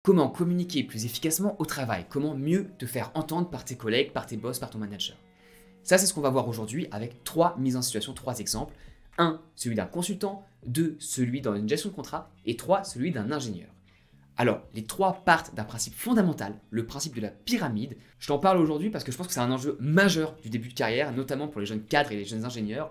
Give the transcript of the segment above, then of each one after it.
Comment communiquer plus efficacement au travail? Comment mieux te faire entendre par tes collègues, par tes boss, par ton manager? Ça, c'est ce qu'on va voir aujourd'hui avec 3 mises en situation, 3 exemples. 1, celui d'un consultant, 2, celui dans une gestion de contrat, et 3, celui d'un ingénieur. Alors, les 3 partent d'un principe fondamental, le principe de la pyramide. Je t'en parle aujourd'hui parce que je pense que c'est un enjeu majeur du début de carrière, notamment pour les jeunes cadres et les jeunes ingénieurs.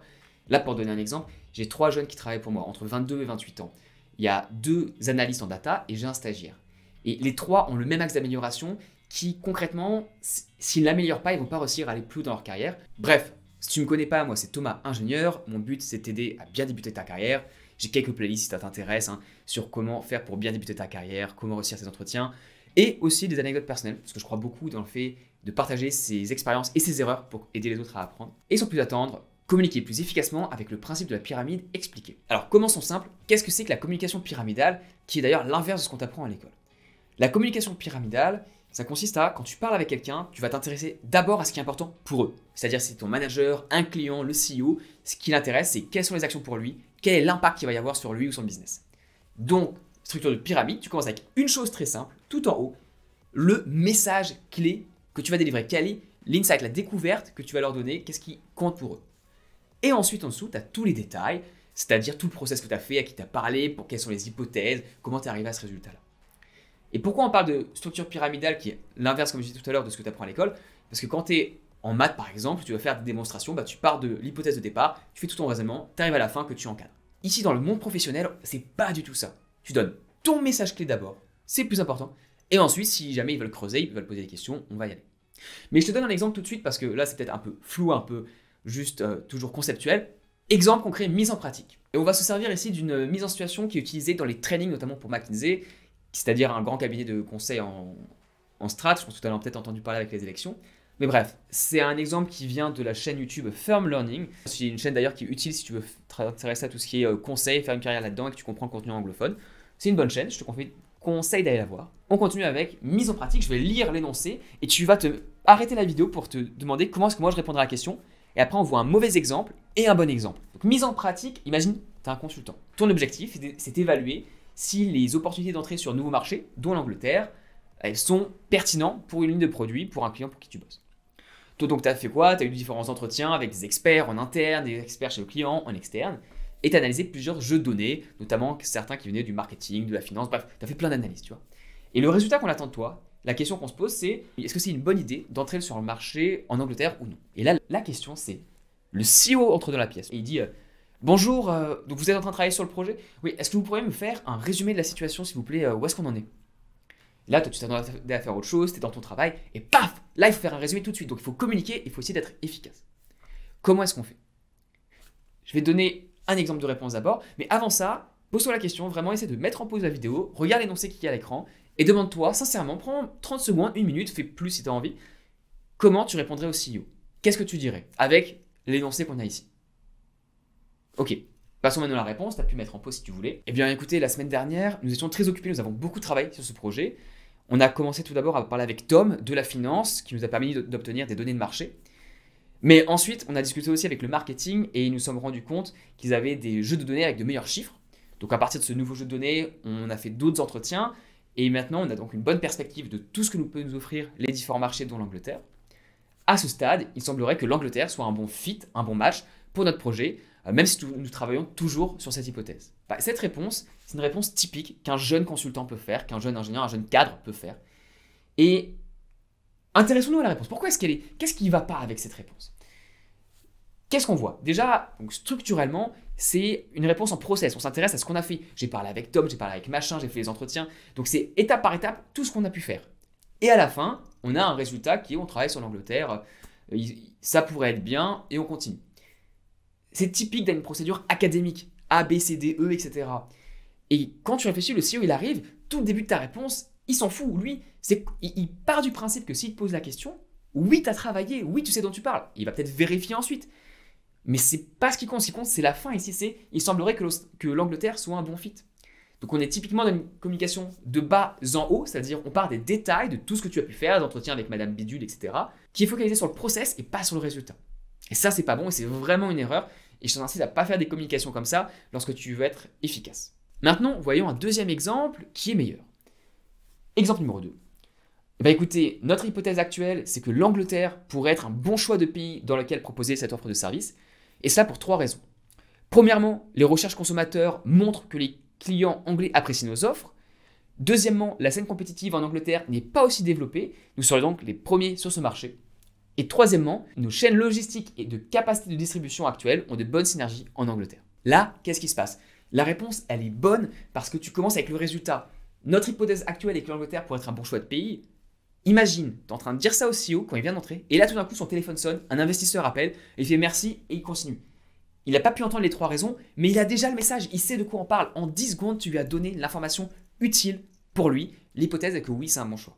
Là, pour donner un exemple, j'ai 3 jeunes qui travaillent pour moi, entre 22 et 28 ans. Il y a 2 analystes en data et j'ai un stagiaire. Et les 3 ont le même axe d'amélioration qui, concrètement, s'ils ne l'améliorent pas, ils ne vont pas réussir à aller plus haut dans leur carrière. Bref, si tu ne me connais pas, moi c'est Thomas, ingénieur. Mon but, c'est t'aider à bien débuter ta carrière. J'ai quelques playlists si ça t'intéresse, sur comment faire pour bien débuter ta carrière, comment réussir ses entretiens, et aussi des anecdotes personnelles, parce que je crois beaucoup dans le fait de partager ses expériences et ses erreurs pour aider les autres à apprendre. Et sans plus attendre, communiquer plus efficacement avec le principe de la pyramide expliqué. Alors commençons simple, qu'est-ce que c'est que la communication pyramidale, qui est d'ailleurs l'inverse de ce qu'on t'apprend à l'école? La communication pyramidale, ça consiste à, quand tu parles avec quelqu'un, tu vas t'intéresser d'abord à ce qui est important pour eux. C'est-à-dire si c'est ton manager, un client, le CEO, ce qui l'intéresse, c'est quelles sont les actions pour lui, quel est l'impact qu'il va y avoir sur lui ou son business. Donc, structure de pyramide, tu commences avec une chose très simple, tout en haut, le message clé que tu vas délivrer. Quel est l'insight, la découverte que tu vas leur donner, qu'est-ce qui compte pour eux. Et ensuite, en dessous, tu as tous les détails, c'est-à-dire tout le process que tu as fait, à qui tu as parlé, pour quelles sont les hypothèses, comment tu es arrivé à ce résultat-là. Et pourquoi on parle de structure pyramidale qui est l'inverse, comme je disais tout à l'heure, de ce que tu apprends à l'école? Parce que quand tu es en maths, par exemple, tu vas faire des démonstrations, tu pars de l'hypothèse de départ, tu fais tout ton raisonnement, tu arrives à la fin que tu encadres. Ici, dans le monde professionnel, c'est pas du tout ça. Tu donnes ton message clé d'abord, c'est le plus important, et ensuite, si jamais ils veulent creuser, ils veulent poser des questions, on va y aller. Mais je te donne un exemple tout de suite, parce que là, c'est peut-être un peu flou, un peu juste toujours conceptuel. Exemple concret, mise en pratique. Et on va se servir ici d'une mise en situation qui est utilisée dans les trainings, notamment pour McKinsey, c'est-à-dire un grand cabinet de conseil en strat. Je pense que tu as peut-être entendu parler avec les élections. Mais bref, c'est un exemple qui vient de la chaîne YouTube Firm Learning. C'est une chaîne d'ailleurs qui est utile si tu veux t'intéresser à tout ce qui est conseil, faire une carrière là-dedans et que tu comprends le contenu anglophone. C'est une bonne chaîne, je te conseille d'aller la voir. On continue avec mise en pratique, je vais lire l'énoncé et tu vas te arrêter la vidéo pour te demander comment est-ce que moi je répondrai à la question. Et après on voit un mauvais exemple et un bon exemple. Donc mise en pratique, imagine, tu es un consultant. Ton objectif, c'est d'évaluer si les opportunités d'entrée sur un nouveau marché, dont l'Angleterre, elles sont pertinentes pour une ligne de produits, pour un client pour qui tu bosses. Toi, donc, tu as fait quoi? Tu as eu différents entretiens avec des experts en interne, des experts chez le client en externe, et tu as analysé plusieurs jeux de données, notamment certains qui venaient du marketing, de la finance, bref, tu as fait plein d'analyses, tu vois. Et le résultat qu'on attend de toi, la question qu'on se pose, c'est est-ce que c'est une bonne idée d'entrer sur le marché en Angleterre ou non? Et là, la question, c'est le CEO entre dans la pièce, et il dit bonjour, donc vous êtes en train de travailler sur le projet? Oui, est-ce que vous pourriez me faire un résumé de la situation, s'il vous plaît, où est-ce qu'on en est? Là, toi, tu t'attendais à faire autre chose, tu es dans ton travail, et paf, là, il faut faire un résumé tout de suite. Donc, il faut communiquer, il faut essayer d'être efficace. Comment est-ce qu'on fait? Je vais te donner un exemple de réponse d'abord, mais avant ça, pose-toi la question, vraiment, essaie de mettre en pause la vidéo, regarde l'énoncé qui est à l'écran, et demande-toi, sincèrement, prends 30 secondes, 1 minute, fais plus si tu as envie, comment tu répondrais au CEO? Qu'est-ce que tu dirais avec l'énoncé qu'on a ici? Ok, passons maintenant à la réponse, tu as pu mettre en pause si tu voulais. Eh bien écoutez, la semaine dernière, nous étions très occupés, nous avons beaucoup travaillé sur ce projet. On a commencé tout d'abord à parler avec Tom de la finance, qui nous a permis d'obtenir des données de marché. Mais ensuite, on a discuté aussi avec le marketing et nous nous sommes rendus compte qu'ils avaient des jeux de données avec de meilleurs chiffres. Donc à partir de ce nouveau jeu de données, on a fait d'autres entretiens et maintenant on a donc une bonne perspective de tout ce que nous peut nous offrir les différents marchés dont l'Angleterre. À ce stade, il semblerait que l'Angleterre soit un bon fit, un bon match pour notre projet, même si nous travaillons toujours sur cette hypothèse. Cette réponse, c'est une réponse typique qu'un jeune consultant peut faire, qu'un jeune ingénieur, un jeune cadre peut faire. Et intéressons-nous à la réponse. Pourquoi est-ce qu'elle est? Qu'est-ce qui ne va pas avec cette réponse? Qu'est-ce qu'on voit? Déjà, donc structurellement, c'est une réponse en process. On s'intéresse à ce qu'on a fait. J'ai parlé avec Tom, j'ai parlé avec machin, j'ai fait les entretiens. Donc c'est étape par étape tout ce qu'on a pu faire. Et à la fin, on a un résultat qui est on travaille sur l'Angleterre, ça pourrait être bien et on continue. C'est typique d'une procédure académique, A, B, C, D, E, etc. Et quand tu réfléchis, le CEO, il arrive, tout le début de ta réponse, il s'en fout. Lui, il part du principe que s'il te pose la question, oui, tu as travaillé, oui, tu sais dont tu parles. Il va peut-être vérifier ensuite. Mais c'est pas ce qui compte. Ce qui compte, c'est la fin. Ici, il semblerait que l'Angleterre soit un bon fit. Donc, on est typiquement dans une communication de bas en haut, c'est-à-dire on part des détails de tout ce que tu as pu faire, d'entretien avec Madame Bidule, etc., qui est focalisé sur le process et pas sur le résultat. Et ça, c'est pas bon et c'est vraiment une erreur. Et je t'incite à ne pas faire des communications comme ça lorsque tu veux être efficace. Maintenant, voyons un deuxième exemple qui est meilleur. Exemple numéro 2. Bah écoutez, notre hypothèse actuelle, c'est que l'Angleterre pourrait être un bon choix de pays dans lequel proposer cette offre de service, et cela pour 3 raisons. Premièrement, les recherches consommateurs montrent que les clients anglais apprécient nos offres. Deuxièmement, la scène compétitive en Angleterre n'est pas aussi développée, nous serions donc les premiers sur ce marché. Et troisièmement, nos chaînes logistiques et de capacité de distribution actuelles ont de bonnes synergies en Angleterre. Là, qu'est-ce qui se passe? La réponse, elle est bonne parce que tu commences avec le résultat. Notre hypothèse actuelle est que l'Angleterre pourrait être un bon choix de pays. Imagine, tu es en train de dire ça au CEO quand il vient d'entrer, et là tout d'un coup son téléphone sonne, un investisseur appelle, il fait merci et il continue. Il n'a pas pu entendre les 3 raisons, mais il a déjà le message, il sait de quoi on parle. En 10 secondes, tu lui as donné l'information utile pour lui. L'hypothèse est que oui, c'est un bon choix.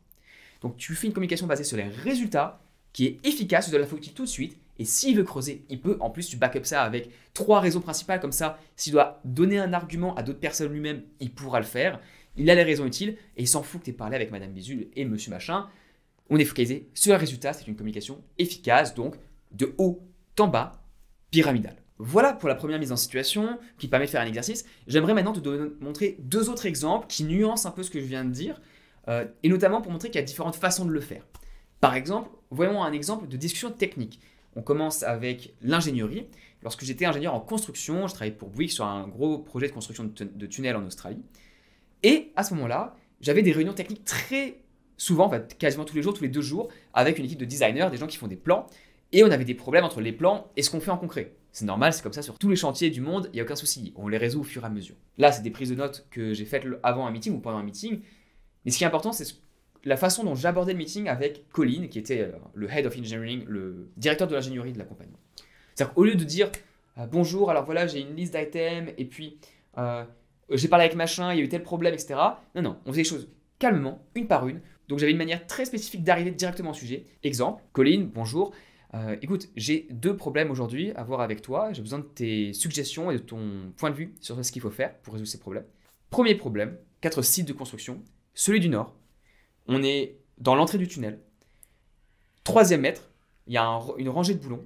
Donc tu fais une communication basée sur les résultats, qui est efficace, tu donnes l'info utile tout de suite, et s'il veut creuser, il peut. En plus, tu backup ça avec 3 raisons principales, comme ça, s'il doit donner un argument à d'autres personnes lui-même, il pourra le faire. Il a les raisons utiles, et il s'en fout que tu aies parlé avec Madame Bisul et Monsieur Machin. On est focalisé sur le résultat, c'est une communication efficace, donc de haut en bas, pyramidale. Voilà pour la première mise en situation qui permet de faire un exercice. J'aimerais maintenant te montrer 2 autres exemples qui nuancent un peu ce que je viens de dire, et notamment pour montrer qu'il y a différentes façons de le faire. Par exemple, voyons un exemple de discussion technique. On commence avec l'ingénierie. Lorsque j'étais ingénieur en construction, je travaillais pour Bouygues sur un gros projet de construction de tunnels en Australie. Et à ce moment-là, j'avais des réunions techniques très souvent, en fait, quasiment tous les jours, tous les 2 jours, avec une équipe de designers, des gens qui font des plans. Et on avait des problèmes entre les plans et ce qu'on fait en concret. C'est normal, c'est comme ça sur tous les chantiers du monde, il n'y a aucun souci. On les résout au fur et à mesure. Là, c'est des prises de notes que j'ai faites avant un meeting ou pendant un meeting. Mais ce qui est important, c'est la façon dont j'abordais le meeting avec Colin, qui était le Head of Engineering, le directeur de l'ingénierie de la compagnie. C'est-à-dire qu'au lieu de dire bonjour, alors voilà, j'ai une liste d'items, et puis j'ai parlé avec machin, il y a eu tel problème, etc. Non, on faisait les choses calmement, une par une. Donc j'avais une manière très spécifique d'arriver directement au sujet. Exemple, Colin, bonjour. Écoute, j'ai 2 problèmes aujourd'hui à voir avec toi. J'ai besoin de tes suggestions et de ton point de vue sur ce qu'il faut faire pour résoudre ces problèmes. Premier problème, 4 sites de construction. Celui du nord, on est dans l'entrée du tunnel. 3e mètre, il y a une rangée de boulons.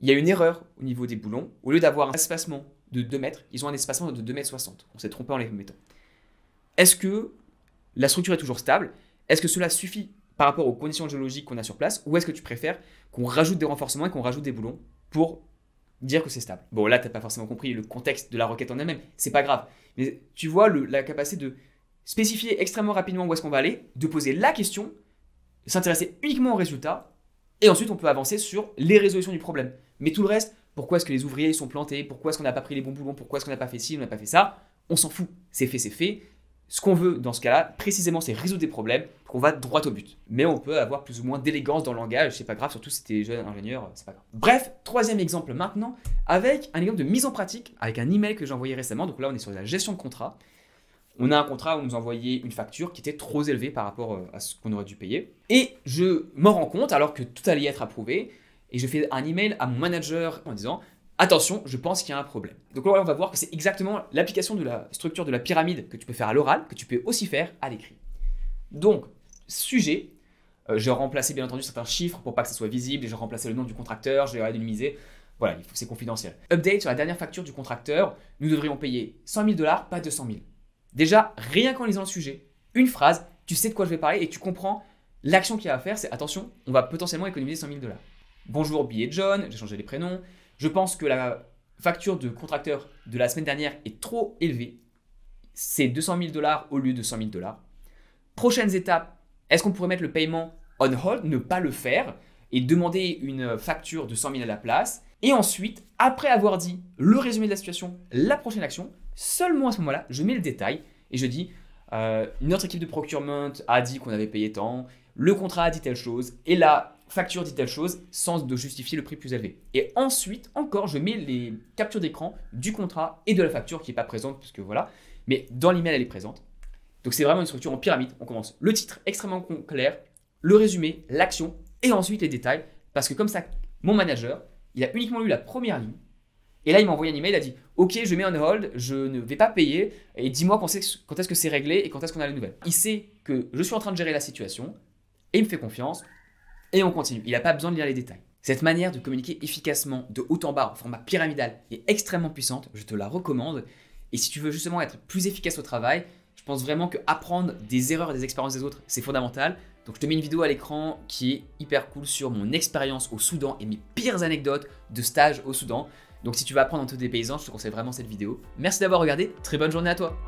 Il y a une erreur au niveau des boulons. Au lieu d'avoir un espacement de 2 mètres, ils ont un espacement de 2,60 m. On s'est trompé en les mettant. Est-ce que la structure est toujours stable? Est-ce que cela suffit par rapport aux conditions géologiques qu'on a sur place, ou est-ce que tu préfères qu'on rajoute des renforcements et qu'on rajoute des boulons pour dire que c'est stable? Bon, là, tu n'as pas forcément compris le contexte de la requête en elle-même, c'est pas grave. Mais tu vois la capacité de spécifier extrêmement rapidement où est-ce qu'on va aller, de poser la question, s'intéresser uniquement aux résultats, et ensuite on peut avancer sur les résolutions du problème. Mais tout le reste, pourquoi est-ce que les ouvriers sont plantés, pourquoi est-ce qu'on n'a pas pris les bons boulons, pourquoi est-ce qu'on n'a pas fait ci, on n'a pas fait ça, on s'en fout, c'est fait, c'est fait. Ce qu'on veut dans ce cas-là, précisément, c'est résoudre des problèmes, qu'on va droit au but. Mais on peut avoir plus ou moins d'élégance dans le langage, c'est pas grave, surtout si t'es jeune ingénieur, c'est pas grave. Bref, 3e exemple maintenant, avec un exemple de mise en pratique, avec un email que j'ai envoyé récemment. Donc là, on est sur la gestion de contrat. On a un contrat où on nous envoyait une facture qui était trop élevée par rapport à ce qu'on aurait dû payer. Et je m'en rends compte alors que tout allait être approuvé. Et je fais un email à mon manager en disant « Attention, je pense qu'il y a un problème ». Donc là, on va voir que c'est exactement l'application de la structure de la pyramide que tu peux faire à l'oral, que tu peux aussi faire à l'écrit. Donc, sujet, j'ai remplacé bien entendu certains chiffres pour pas que ça soit visible, et j'ai remplacé le nom du contracteur, j'ai anonymisé. Voilà, c'est confidentiel. Update sur la dernière facture du contracteur, nous devrions payer 100 000 $, pas 200 000. Déjà, rien qu'en lisant le sujet, une phrase, tu sais de quoi je vais parler et tu comprends l'action qu'il y a à faire, c'est attention, on va potentiellement économiser 100 000 $. Bonjour, Billy et John, j'ai changé les prénoms. Je pense que la facture de contracteur de la semaine dernière est trop élevée. C'est 200 000 $ au lieu de 100 000 $. Prochaines étapes, est-ce qu'on pourrait mettre le paiement on hold, ne pas le faire et demander une facture de 100 000 à la place? Et ensuite, après avoir dit le résumé de la situation, la prochaine action, seulement à ce moment-là, je mets le détail et je dis notre équipe de procurement a dit qu'on avait payé tant, le contrat a dit telle chose et la facture dit telle chose sans de justifier le prix plus élevé. Et ensuite, encore, je mets les captures d'écran du contrat et de la facture qui n'est pas présente, parce que voilà, mais dans l'email, elle est présente. Donc c'est vraiment une structure en pyramide. On commence le titre extrêmement clair, le résumé, l'action et ensuite les détails, parce que comme ça, mon manager, il a uniquement lu la première ligne. Et là, il m'a envoyé un email, il a dit « Ok, je mets on hold, je ne vais pas payer, et dis-moi quand est-ce que c'est réglé et quand est-ce qu'on a les nouvelles. » Il sait que je suis en train de gérer la situation, et il me fait confiance, et on continue. Il n'a pas besoin de lire les détails. Cette manière de communiquer efficacement de haut en bas, en format pyramidal, est extrêmement puissante, je te la recommande. Et si tu veux justement être plus efficace au travail, je Je pense vraiment que apprendre des erreurs et des expériences des autres, c'est fondamental. Donc je te mets une vidéo à l'écran qui est hyper cool sur mon expérience au Soudan et mes pires anecdotes de stage au Soudan. Donc si tu veux apprendre un truc des paysans, je te conseille vraiment cette vidéo. Merci d'avoir regardé, très bonne journée à toi.